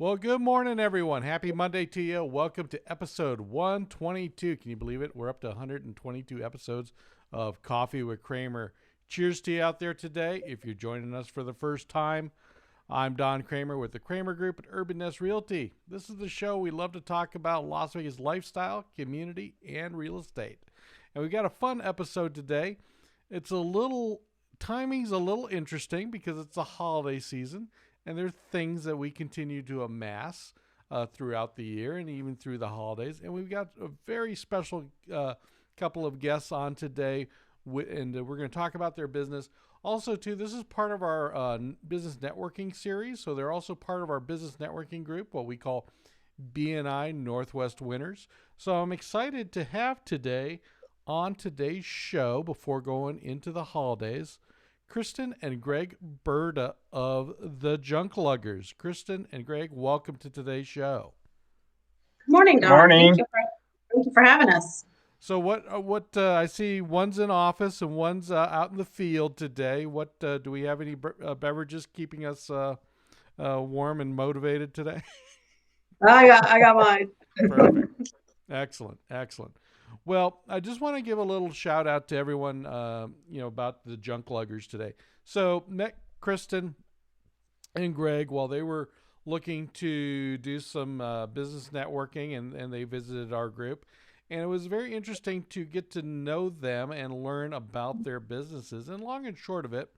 Well, good morning, everyone. Happy Monday to you. Welcome to episode 122. Can you believe it? We're up to 122 episodes of Coffee with Cramer. Cheers to you out there today. If you're joining us for the first time, I'm Don Cramer with the Cramer Group at Urban Nest Realty. This is the show we love to talk about Las Vegas lifestyle, community, and real estate. And we got a fun episode today. It's a little, timing's a little interesting because it's the holiday season. And there are things that we continue to amass throughout the year and even through the holidays. And we've got a very special couple of guests on today, and we're going to talk about their business. Also, too, this is part of our business networking series. So they're also part of our business networking group, what we call BNI Northwest Winners. So I'm excited to have today on today's show, before going into the holidays, Christin and Greg Burda of the Junk Luggers. Christin and Greg, welcome to today's show. Good morning, Don. Morning. Thank you for having us. So what I see, one's in office and one's out in the field today. What do we have any beverages keeping us warm and motivated today? I got mine. Perfect. Excellent. Well, I just want to give a little shout out to everyone, about the Junk Luggers today. So met Christin and Greg while they were looking to do some business networking, and they visited our group. And it was very interesting to get to know them and learn about their businesses. And long and short of it,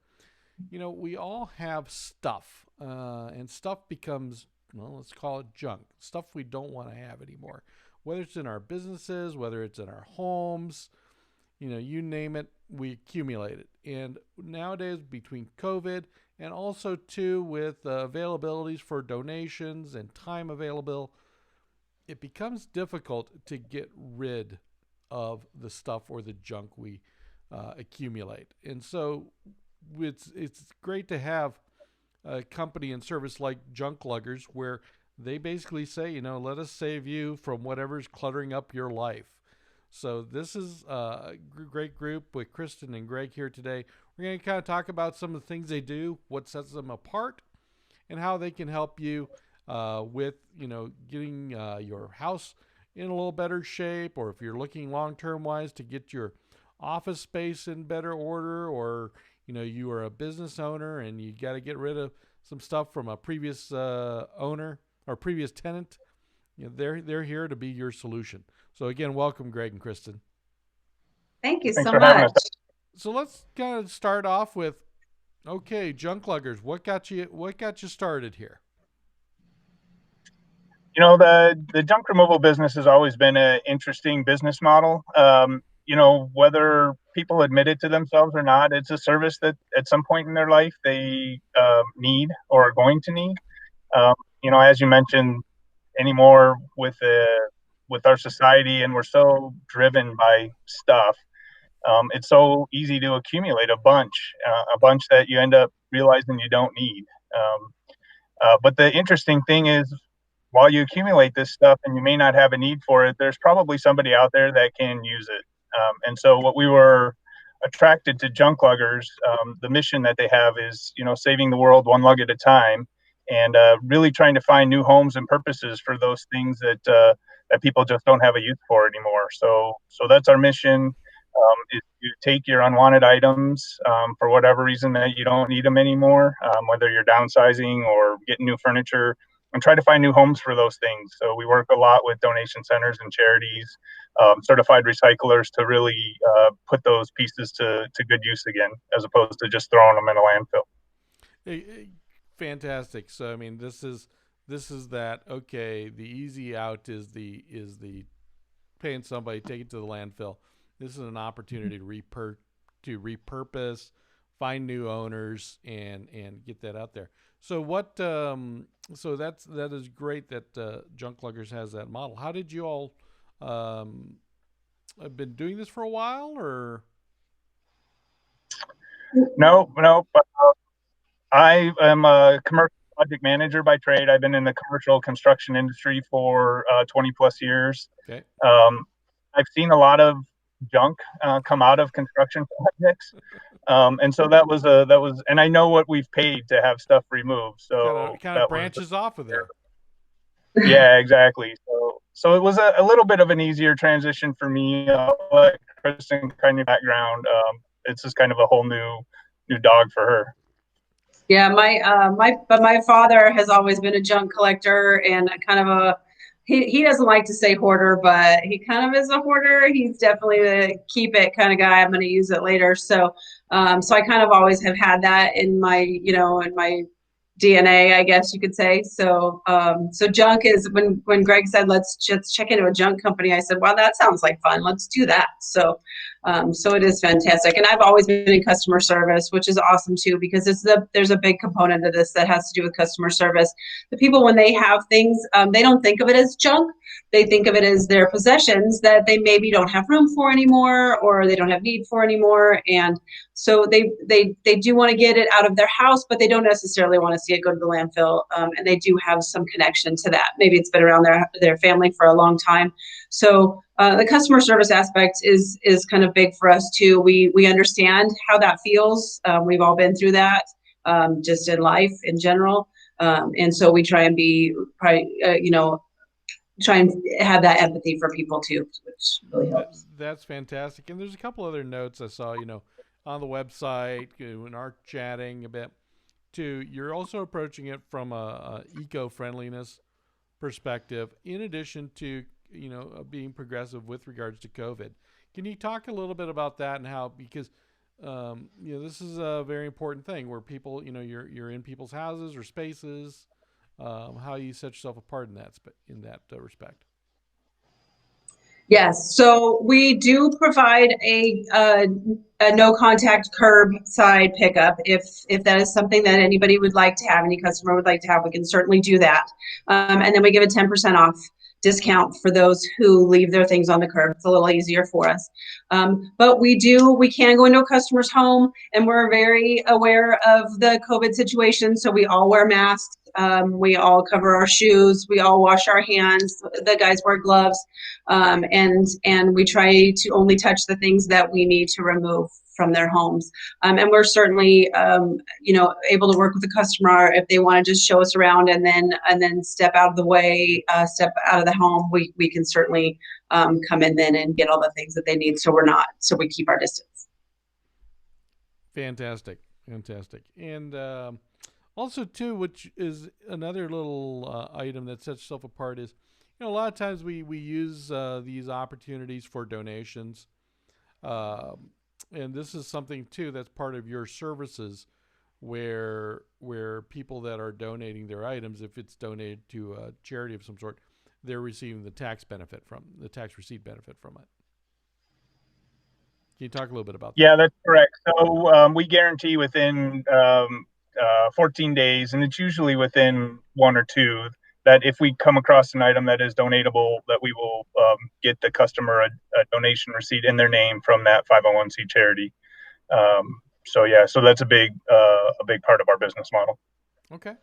we all have stuff, and stuff becomes, well, let's call it junk, stuff we don't want to have anymore. Whether it's in our businesses, whether it's in our homes, you name it, we accumulate it. And nowadays, between COVID and also too with availabilities for donations and time available, it becomes difficult to get rid of the stuff or the junk we accumulate. And so it's great to have a company and service like Junk Luggers, where they basically say, let us save you from whatever's cluttering up your life. So this is a great group with Christin and Greg here today. We're going to kind of talk about some of the things they do, what sets them apart, and how they can help you with, getting your house in a little better shape, or if you're looking long-term wise to get your office space in better order, or, you are a business owner and you got to get rid of some stuff from a previous owner or previous tenant. They're here to be your solution. So again, welcome, Greg and Christin. Thank you Thanks so for having us. much. So let's kind of start off with, okay, Junk Luggers, what got you started here? The junk removal business has always been an interesting business model. Whether people admit it to themselves or not, it's a service that at some point in their life they need or are going to need. As you mentioned, anymore with our society, and we're so driven by stuff. It's so easy to accumulate a bunch that you end up realizing you don't need. But the interesting thing is, while you accumulate this stuff and you may not have a need for it, there's probably somebody out there that can use it. And so what we were attracted to Junk Luggers, the mission that they have is, saving the world one lug at a time, and really trying to find new homes and purposes for those things that people just don't have a use for anymore. So that's our mission. Is to take your unwanted items for whatever reason that you don't need them anymore, whether you're downsizing or getting new furniture, and try to find new homes for those things. So we work a lot with donation centers and charities, certified recyclers, to really put those pieces to good use again, as opposed to just throwing them in a landfill. Fantastic. So I mean, this is that, okay, the easy out is the paying somebody, take it to the landfill. This is an opportunity to repurpose, find new owners, and get that out there. So what? That is great that Junk Luggers has that model. How did you all have been doing this for a while, or? No. But I am a commercial project manager by trade. I've been in the commercial construction industry for 20 plus years. Okay. I've seen a lot of junk come out of construction projects, and so that was, and I know what we've paid to have stuff removed. So kind of branches off of there. Yeah, exactly. So it was a little bit of an easier transition for me. Like Kristen kind of background. It's just kind of a whole new dog for her. Yeah, my father has always been a junk collector and a kind of a he doesn't like to say hoarder, but he kind of is a hoarder. He's definitely the keep it kind of guy. I'm going to use it later. So I kind of always have had that in my, in my DNA, I guess you could say. So junk is when Greg said let's just check into a junk company. I said, wow, that sounds like fun. Let's do that. So it is fantastic, and I've always been in customer service, which is awesome too, because there's a big component of this that has to do with customer service. The people, when they have things, they don't think of it as junk. They think of it as their possessions that they maybe don't have room for anymore, or they don't have need for anymore, and so they do want to get it out of their house, but they don't necessarily want to see it go to the landfill. And they do have some connection to that. Maybe it's been around their family for a long time. So the customer service aspect is kind of big for us too. We understand how that feels. We've all been through that, just in life in general. And so we try and try and have that empathy for people too, which really helps. That's fantastic. And there's a couple other notes I saw, on the website, in our chatting a bit. Too, you're also approaching it from a eco-friendliness perspective, in addition to being progressive with regards to COVID. Can you talk a little bit about that and how, because this is a very important thing where people, you're in people's houses or spaces, how you set yourself apart in that respect. Yes, so we do provide a no contact curbside pickup. If that is something that anybody would like to have, any customer would like to have, we can certainly do that. And then we give a 10% off discount for those who leave their things on the curb. It's a little easier for us. But we can go into a customer's home, and we're very aware of the COVID situation. So we all wear masks. We all cover our shoes. We all wash our hands. The guys wear gloves. And we try to only touch the things that we need to remove from their homes. And we're certainly, able to work with the customer if they want to just show us around and then step out of the way, step out of the home. We can certainly come in then and get all the things that they need. So we keep our distance. Fantastic. And also too, which is another little item that sets itself apart is, a lot of times we use these opportunities for donations. And this is something too that's part of your services, where people that are donating their items, if it's donated to a charity of some sort, they're receiving the tax receipt benefit from it. Can you talk a little bit about that? Yeah, that's correct. So we guarantee within 14 days, and it's usually within one or two, that if we come across an item that is donatable, that we will get the customer a donation receipt in their name from that 501c charity. So that's a big part of our business model. Okay.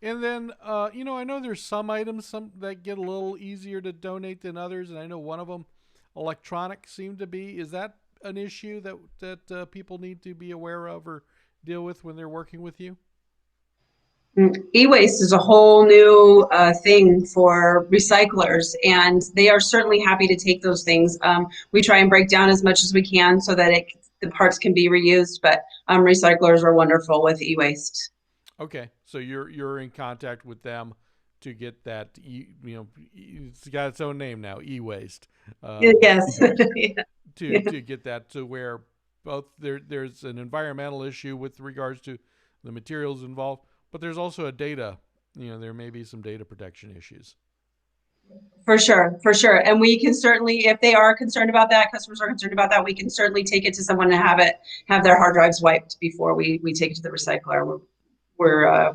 And then, I know there's some items that get a little easier to donate than others, and I know one of them, electronics, seem to be. Is that an issue that people need to be aware of or deal with when they're working with you? E-waste is a whole new thing for recyclers, and they are certainly happy to take those things. We try and break down as much as we can so that the parts can be reused, but recyclers are wonderful with e-waste. Okay, so you're in contact with them to get that. It's got its own name now, e-waste. Yes. To get that to where both there's an environmental issue with regards to the materials involved, but there's also a data, there may be some data protection issues. For sure. And we can certainly, if they are concerned about that, customers are concerned about that, we can certainly take it to someone to have their hard drives wiped before we take it to the recycler.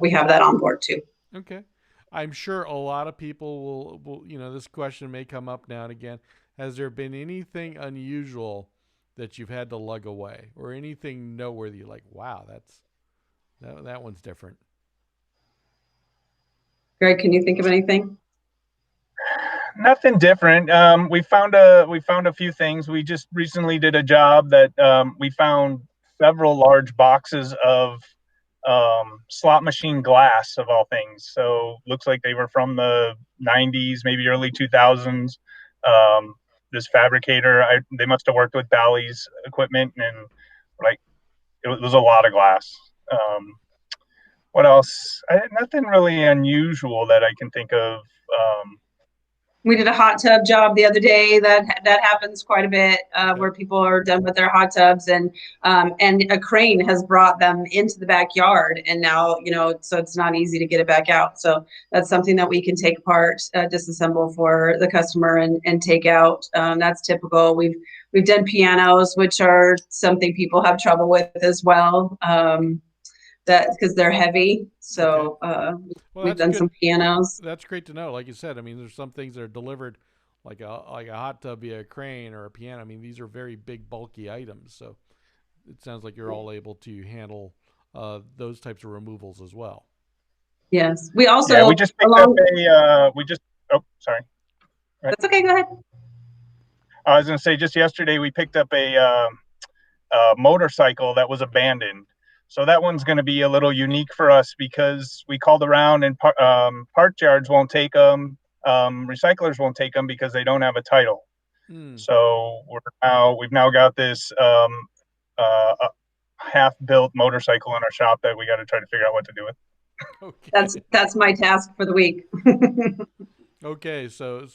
We have that on board too. Okay. I'm sure a lot of people will, this question may come up now and again. Has there been anything unusual that you've had to lug away, or anything noteworthy like, wow, that one's different? Greg, can you think of anything? Nothing different. We found a few things. We just recently did a job that we found several large boxes of slot machine glass of all things. So looks like they were from the 90s, maybe early 2000s. This fabricator, they must have worked with Bally's equipment, and like it was a lot of glass. What else? Nothing really unusual that I can think of. We did a hot tub job the other day. That happens quite a bit, Okay. where people are done with their hot tubs, and a crane has brought them into the backyard, and now so it's not easy to get it back out. So that's something that we can take apart, disassemble for the customer, and take out. That's typical. We've done pianos, which are something people have trouble with as well. That because they're heavy. So Well, we've that's done good. some pianos. That's great to know. Like you said, I mean, there's some things that are delivered like a hot tub via a crane or a piano. I mean, these are very big, bulky items. So it sounds like you're all able to handle those types of removals as well. Yes, we also Yeah, we just picked up a. Oh, sorry. Right. That's okay. Go ahead. I was going to say, just yesterday we picked up a motorcycle that was abandoned. So that one's going to be a little unique for us because we called around and park yards won't take them. Recyclers won't take them because they don't have a title. So we've now got this half-built motorcycle in our shop that we got to try to figure out what to do with. Okay. That's my task for the week. Okay, so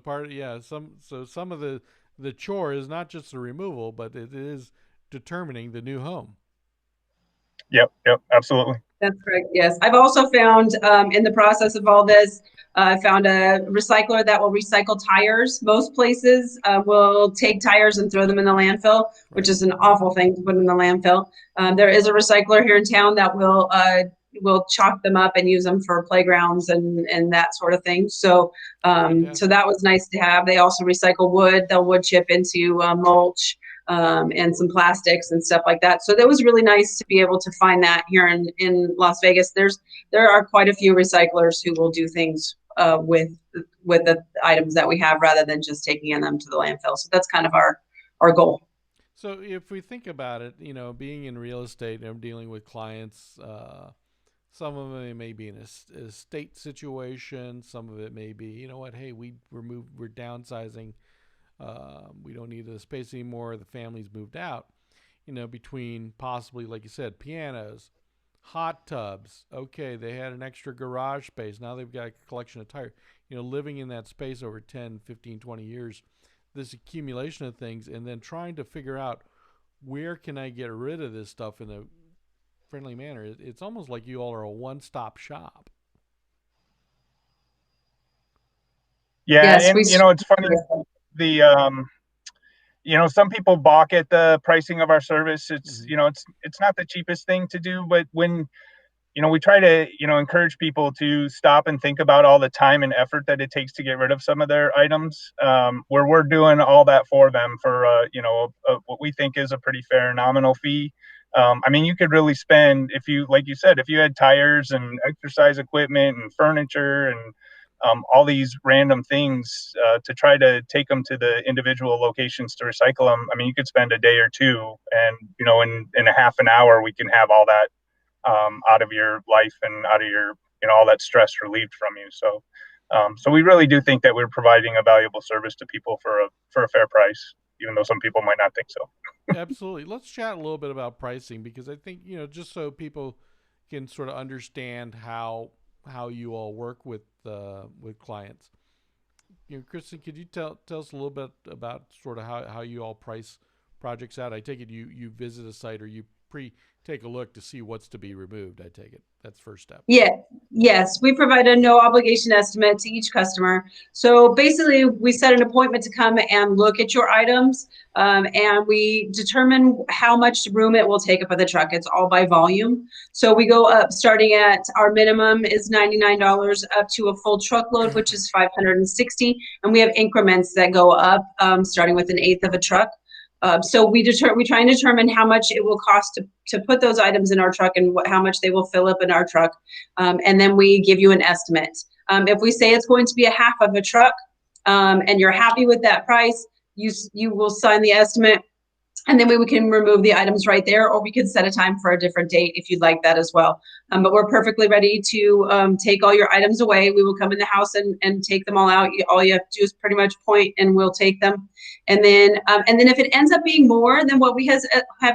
part some of the chore is not just the removal, but it is determining the new home. Yep, absolutely. That's correct. Yes, I've also found in the process of all this, I found a recycler that will recycle tires. Most places will take tires and throw them in the landfill, which is an awful thing to put in the landfill. There is a recycler here in town that will chalk them up and use them for playgrounds and that sort of thing. So so that was nice to have. They also recycle wood. They'll wood chip into mulch. And some plastics and stuff like that. So that was really nice to be able to find that here in Las Vegas. There are quite a few recyclers who will do things with the items that we have rather than just taking them to the landfill. So that's kind of our goal. So if we think about it, being in real estate and dealing with clients, some of them may be in a estate situation. Some of it may be, hey, we're downsizing. We don't need the space anymore. The family's moved out. Between possibly, like you said, pianos, hot tubs. Okay, they had an extra garage space. Now they've got a collection of tires. Living in that space over 10, 15, 20 years, this accumulation of things, and then trying to figure out where can I get rid of this stuff in a friendly manner. It's almost like you all are a one-stop shop. Yeah, yes, and it's funny. Some people balk at the pricing of our service. It's it's not the cheapest thing to do, but when we try to encourage people to stop and think about all the time and effort that it takes to get rid of some of their items, where we're doing all that for them for what we think is a pretty fair nominal fee. You could really spend, if you had tires and exercise equipment and furniture and all these random things to try to take them to the individual locations to recycle them. You could spend a day or two, and in a half an hour we can have all that out of your life and out of your all that stress relieved from you. So we really do think that we're providing a valuable service to people for a fair price, even though some people might not think so. Absolutely. Let's chat a little bit about pricing, because I think just so people can sort of understand how you all work with clients. Christin, could you tell us a little bit about sort of how you all price projects out? I take it you visit a site, or you take a look to see what's to be removed. I take it that's first step. Yes, we provide a no obligation estimate to each customer. So basically, we set an appointment to come and look at your items, and we determine how much room it will take up in the truck. It's all by volume. So we go up, starting at our minimum is $99, up to a full truckload, which is $560, and we have increments that go up, starting with 1/8 of a truck. So we try and determine how much it will cost to put those items in our truck, and how much they will fill up in our truck. And then we give you an estimate. If we say it's going to be a half of a truck, and you're happy with that price, you will sign the estimate. And then we can remove the items right there, or we can set a time for a different date if you'd like that as well. But we're perfectly ready to take all your items away. We will come in the house and take them all out. All you have to do is pretty much point and we'll take them. And then if it ends up being more than what we have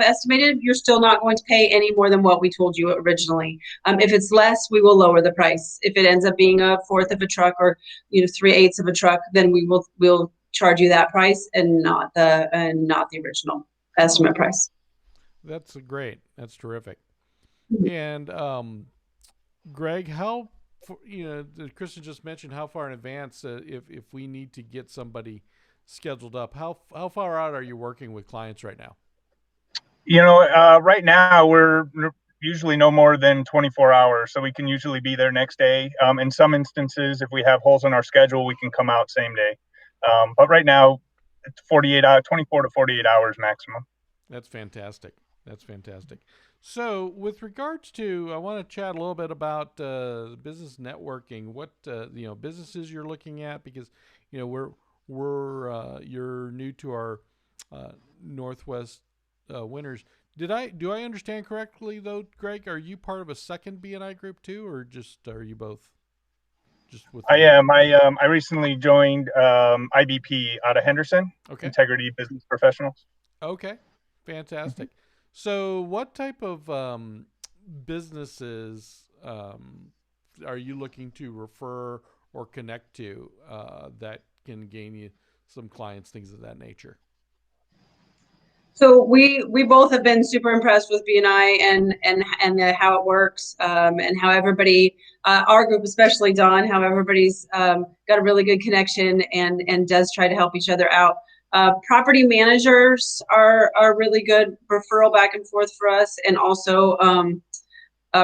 estimated, you're still not going to pay any more than what we told you originally. If it's less, we will lower the price. If it ends up being a fourth of a truck or 3/8 of a truck, then we'll charge you that price and not the original estimate price. That's great. That's terrific. And Greg, Christin just mentioned how far in advance, if we need to get somebody scheduled up, how far out are you working with clients right now? Right now we're usually no more than 24 hours, so we can usually be there next day. In some instances, if we have holes in our schedule, we can come out same day. But right now, it's 24 to 48 hours maximum. That's fantastic. That's fantastic. So, with regards to, I want to chat a little bit about business networking. What businesses you're looking at, because we're you're new to our Northwest winners. Do I understand correctly though, Greg? Are you part of a second BNI group too, or just are you both? Just with I am. I recently joined IBP out of Henderson. Okay. Integrity Business Professionals. Okay. Fantastic. So, what type of businesses are you looking to refer or connect to that can gain you some clients, things of that nature? So we both have been super impressed with BNI and how it works, and how everybody, our group especially, Dawn, how everybody's got a really good connection and does try to help each other out. Property managers are really good referral back and forth for us, and also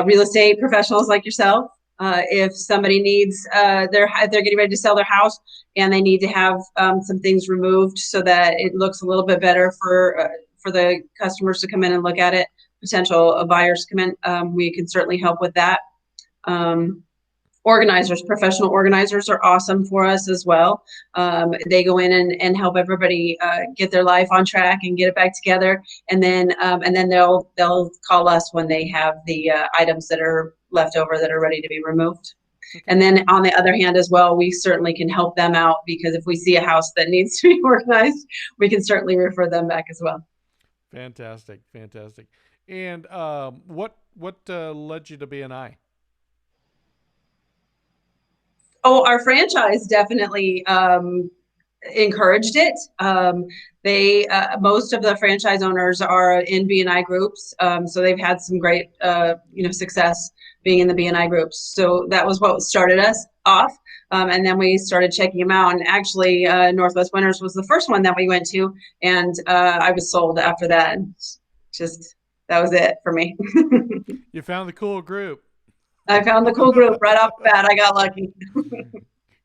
real estate professionals like yourself. If somebody needs, they're getting ready to sell their house and they need to have some things removed so that it looks a little bit better for the customers to come in and look at it, potential buyers come in, we can certainly help with that. Organizers, professional organizers are awesome for us as well. They go in and help everybody get their life on track and get it back together, and then they'll call us when they have the items that are left over that are ready to be removed. Okay. And then on the other hand as well, we certainly can help them out, because if we see a house that needs to be organized, we can certainly refer them back as well. Fantastic. And what led you to BNI? Oh, our franchise definitely encouraged it. They most of the franchise owners are in BNI groups, so they've had some great success being in the BNI groups. So that was what started us off, and then we started checking them out. And actually, Northwest Winners was the first one that we went to, and I was sold after that. Just that was it for me. You found the cool group. I found the cool group right off the bat. I got lucky.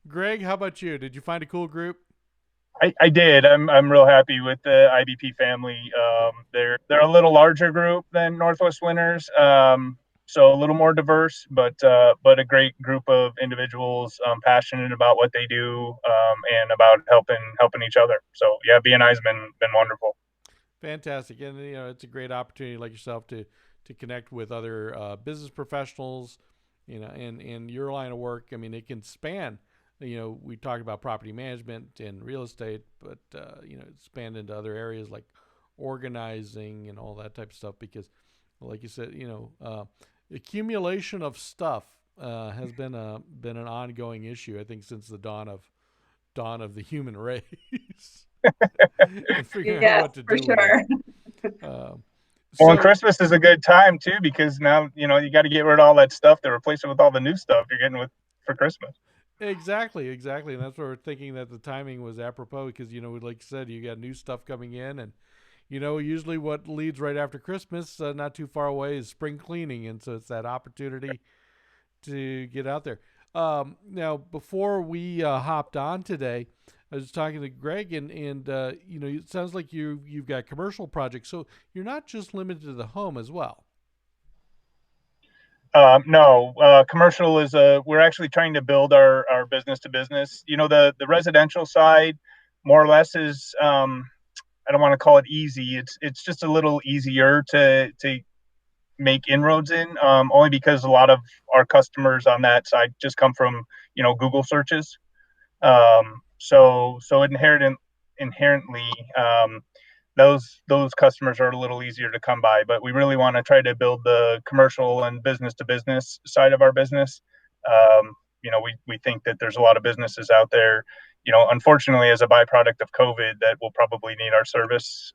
Greg, how about you? Did you find a cool group? I did. I'm real happy with the IBP family. They're a little larger group than Northwest Winners, so a little more diverse, but a great group of individuals passionate about what they do, and about helping each other. So yeah, BNI's been wonderful. Fantastic, and it's a great opportunity like yourself to connect with other business professionals, in your line of work. I mean, it can span. We talked about property management and real estate, but it's spanned into other areas like organizing and all that type of stuff. Because, like you said, accumulation of stuff has been an ongoing issue, I think, since the dawn of the human race. Figuring out what to do sure. With it. Well, Christmas is a good time too, because now you got to get rid of all that stuff to replace it with all the new stuff you're getting for Christmas. Exactly, and that's where we're thinking that the timing was apropos, because like you said, you got new stuff coming in, and usually what leads right after Christmas, not too far away, is spring cleaning, and so it's that opportunity to get out there. Now, before we hopped on today, I was talking to Greg, and it sounds like you've got commercial projects, so you're not just limited to the home as well. No, commercial is we're actually trying to build our business to business. The residential side more or less is I don't want to call it easy. It's just a little easier to make inroads in, only because a lot of our customers on that side just come from Google searches. So inherently, those customers are a little easier to come by. But we really want to try to build the commercial and business to business side of our business. We think that there's a lot of businesses out there, unfortunately, as a byproduct of COVID, that will probably need our service,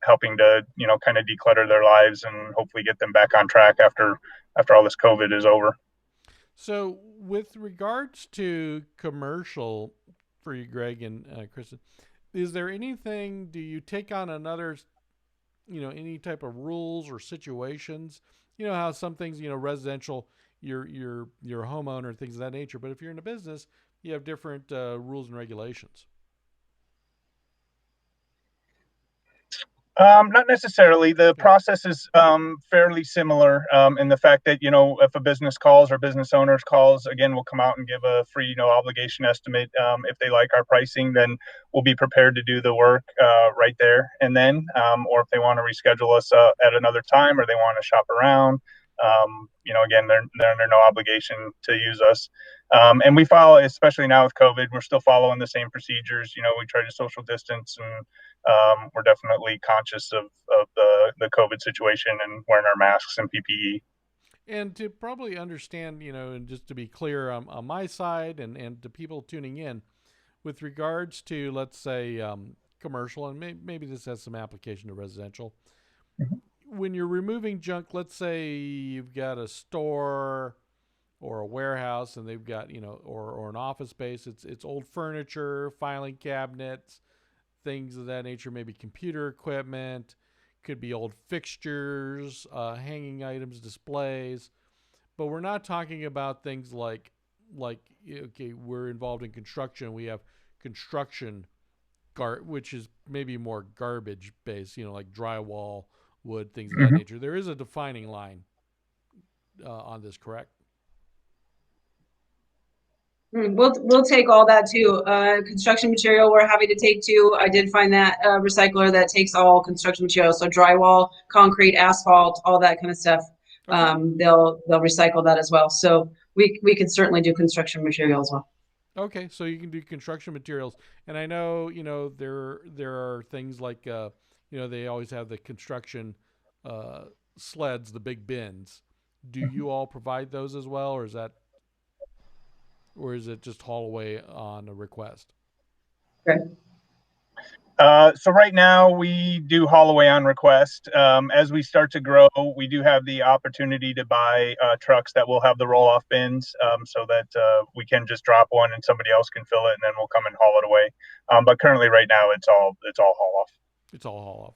helping to kind of declutter their lives and hopefully get them back on track after all this COVID is over. So with regards to commercial for you, Greg and Kristen, is there anything, do you take on another, any type of rules or situations? You know how some things, residential, your homeowner, things of that nature. But if you're in a business, you have different rules and regulations. Not necessarily. The process is fairly similar in the fact that, if a business calls or business owners calls, again, we'll come out and give a free, obligation estimate. If they like our pricing, then we'll be prepared to do the work right there and then, or if they want to reschedule us at another time or they want to shop around, again, they're under no obligation to use us. And we follow, especially now with COVID, we're still following the same procedures. We try to social distance, and we're definitely conscious of the COVID situation and wearing our masks and PPE. And to probably understand, and just to be clear on my side and to people tuning in, with regards to, let's say, commercial, and maybe this has some application to residential. Mm-hmm. When you're removing junk, let's say you've got a store or a warehouse and they've got, or an office space, it's old furniture, filing cabinets, things of that nature, maybe computer equipment, could be old fixtures, hanging items, displays. But we're not talking about things like, okay, we're involved in construction. We have construction, which is maybe more garbage based, like drywall, wood, things of that nature. There is a defining line on this, correct? We'll take all that too. Construction material we're happy to take too. I did find that recycler that takes all construction material, so drywall, concrete, asphalt, all that kind of stuff. Okay. They'll recycle that as well. So we can certainly do construction material as well. Okay, so you can do construction materials, and I know there are things like they always have the construction sleds, the big bins. Do you all provide those as well, or is it just Holloway on a request? Okay. So right now we do Holloway on request. As we start to grow, we do have the opportunity to buy trucks that will have the roll-off bins, so that we can just drop one and somebody else can fill it, and then we'll come and haul it away. But currently, right now, it's all haul-off. It's all haul-off.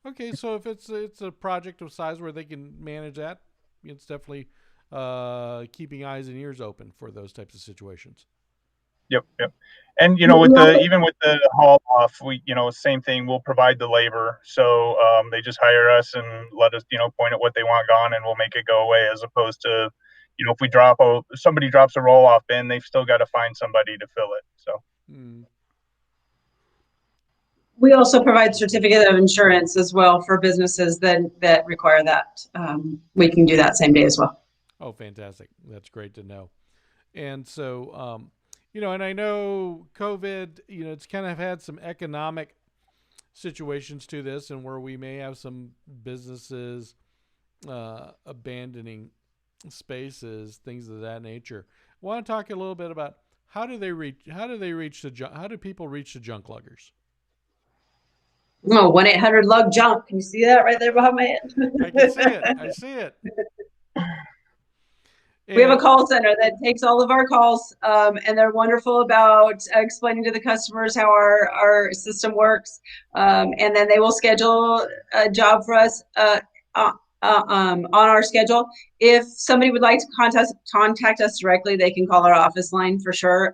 Okay. So if it's a project of size where they can manage that, it's definitely keeping eyes and ears open for those types of situations. Yep. And with the haul off, we same thing. We'll provide the labor, so they just hire us and let us point at what they want gone, and we'll make it go away. As opposed to if somebody drops a roll off bin, they've still got to find somebody to fill it. So. We also provide certificate of insurance as well for businesses that require that. We can do that same day as well. Oh, fantastic! That's great to know. And so. And I know COVID, it's kind of had some economic situations to this, and where we may have some businesses abandoning spaces, things of that nature. I want to talk a little bit about how do people reach the Junk Luggers? Oh, 1-800-LUG-JUNK. Can you see that right there behind my head? I can see it. I see it. We have a call center that takes all of our calls, and they're wonderful about explaining to the customers how our system works. And then they will schedule a job for us on our schedule. If somebody would like to contact us directly, they can call our office line for sure.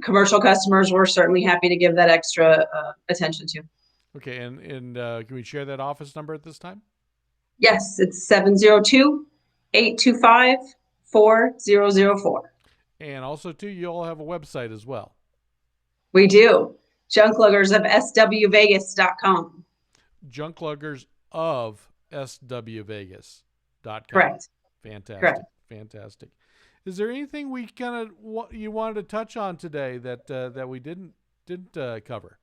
Commercial customers, we're certainly happy to give that extra attention to. Okay, and can we share that office number at this time? Yes, it's 702-825-4004. And also, too, you all have a website as well. We do. Junk Luggers of SWVegas.com. Junk Luggers of SWVegas.com. Correct. Fantastic. Correct. Fantastic. Is there anything we kind of you wanted to touch on today that we didn't cover?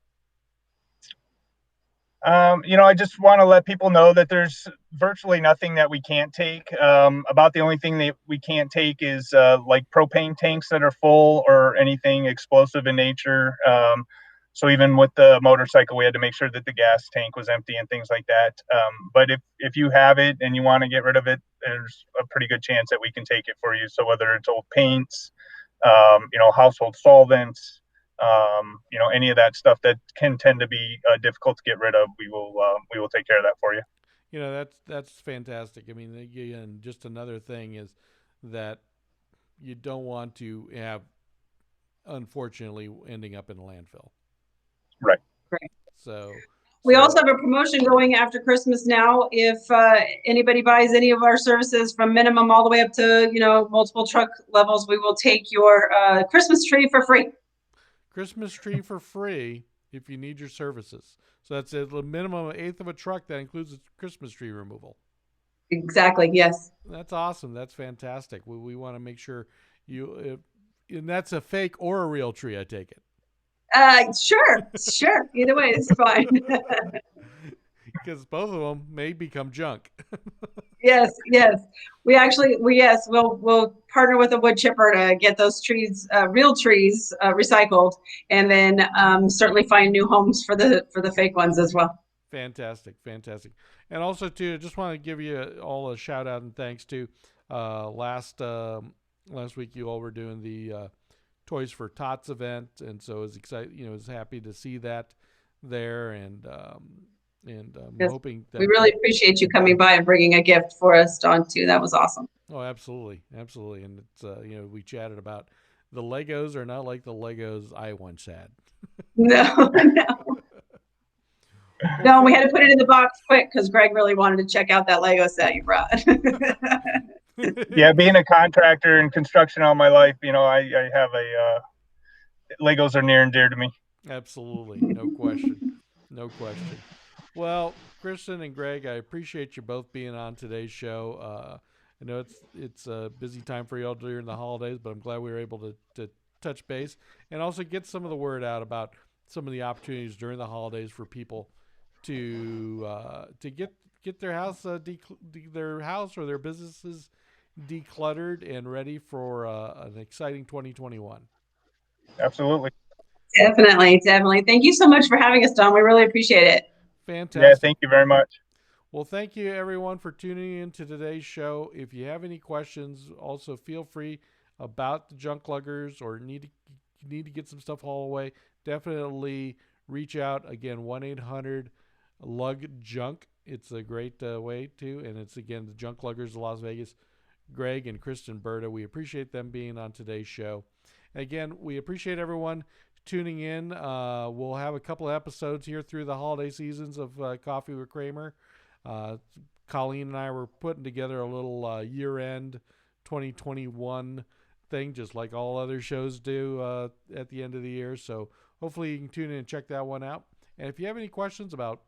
I just want to let people know that there's virtually nothing that we can't take. About the only thing that we can't take is like propane tanks that are full or anything explosive in nature. So even with the motorcycle, we had to make sure that the gas tank was empty and things like that. But if you have it and you want to get rid of it, there's a pretty good chance that we can take it for you. So whether it's old paints, household solvents, any of that stuff that can tend to be difficult to get rid of, we will take care of that for you. That's fantastic. I mean, again, just another thing is that you don't want to have, unfortunately, ending up in a landfill. Right. Great. So we also have a promotion going after Christmas now. If anybody buys any of our services from minimum all the way up to, multiple truck levels, we will take your Christmas tree for free. Christmas tree for free if you need your services. So that's a minimum of 1/8 of a truck. That includes a Christmas tree removal. Exactly. Yes. That's awesome. That's fantastic. We want to make sure and that's a fake or a real tree, I take it. Sure. Either way, it's fine. Because both of them may become junk. Yes. We'll partner with a wood chipper to get those trees, real trees, recycled, and then certainly find new homes for the fake ones as well. Fantastic. And also too, I just want to give you all a shout out and thanks to last week you all were doing the Toys for Tots event, and so I was excited. Was happy to see that there, and yes. hoping that we really appreciate you coming by and bringing a gift for us, Don, too. That was awesome. Oh, absolutely, and it's we chatted about the Legos are not like the Legos I once had. No. No, we had to put it in the box quick because Greg really wanted to check out that Lego set you brought. Yeah, being a contractor and construction all my life, I have Legos are near and dear to me. Absolutely. No question. Well, Christin and Greg, I appreciate you both being on today's show. I know it's a busy time for you all during the holidays, but I'm glad we were able to touch base and also get some of the word out about some of the opportunities during the holidays for people to get their house or their businesses decluttered and ready for an exciting 2021. Absolutely. Definitely. Thank you so much for having us, Don. We really appreciate it. Fantastic. Yeah, thank you very much. Well, thank you everyone for tuning in to today's show. If you have any questions, also feel free about the Junk Luggers or need to get some stuff Holloway, definitely reach out. Again, 1-800-LUG-JUNK. It's a great way to, and it's again the Junk Luggers of Las Vegas. Greg and Christin Burda. We appreciate them being on today's show. Again, we appreciate everyone tuning in. We'll have a couple of episodes here through the holiday seasons of Coffee with Cramer. Colleen and I were putting together a little year-end 2021 thing, just like all other shows do at the end of the year. So hopefully you can tune in and check that one out. And if you have any questions about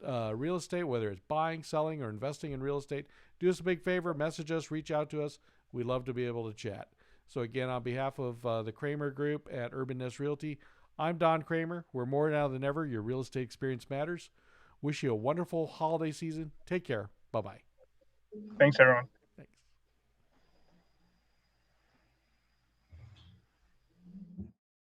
real estate, whether it's buying, selling, or investing in real estate, do us a big favor, message us, reach out to us. We'd love to be able to chat. So again, on behalf of the Cramer Group at Urban Nest Realty, I'm Don Cramer. We're more now than ever. Your real estate experience matters. Wish you a wonderful holiday season. Take care. Bye-bye. Thanks, everyone.